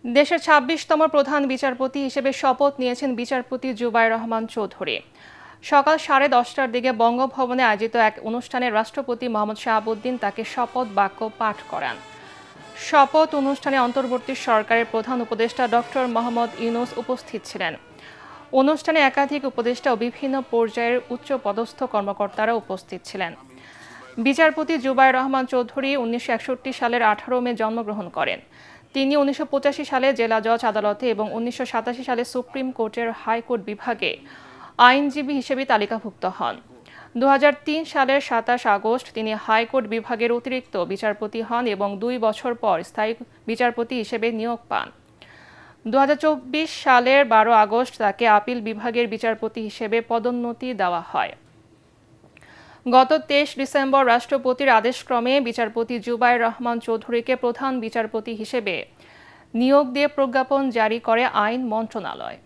দেশের ২৬তম প্রধান বিচারপতি হিসেবে শপথ নিয়েছেন বিচারপতি জুবায়ের রহমান চৌধুরী। সকাল 10:30টার দিকে বঙ্গভবনে আয়োজিত এক অনুষ্ঠানে রাষ্ট্রপতি মোহাম্মদ শাহাবুদ্দিন তাকে শপথ বাক্য পাঠ করান। শপথ অনুষ্ঠানে অন্তর্বর্তী সরকারের প্রধান উপদেষ্টা ডক্টর মোহাম্মদ ইউনূস উপস্থিত ছিলেন। অনুষ্ঠানে একাধিক উপদেষ্টা ও বিভিন্ন পর্যায়ের উচ্চপদস্থ কর্মকর্তারা উপস্থিত ছিলেন। বিচারপতি জুবায়ের রহমান চৌধুরী 1961 সালের 18 মে জন্মগ্রহণ করেন। তিনি 1985 সালে জেলা জজ আদালতে এবং 1987 সালে সুপ্রিম কোর্টের হাইকোর্ট বিভাগে আইনজীবী হিসেবে তালিকাভুক্ত হন। 2003 সালের 27 আগস্ট তিনি হাইকোর্ট বিভাগের অতিরিক্ত বিচারপতি হন এবং 2 বছর পর স্থায়ী বিচারপতি হিসেবে নিয়োগ পান। 2024 সালের 12 আগস্ট তাকে আপিল বিভাগের বিচারপতি হিসেবে পদোন্নতি দেওয়া হয়। গত 23 ডিসেম্বর রাষ্ট্রপতির আদেশক্রমে বিচারপতি জুবায়ের রহমান চৌধুরীকে প্রধান বিচারপতি হিসেবে নিয়োগ দিয়ে প্রজ্ঞাপন জারি করে আইন মন্ত্রণালয়।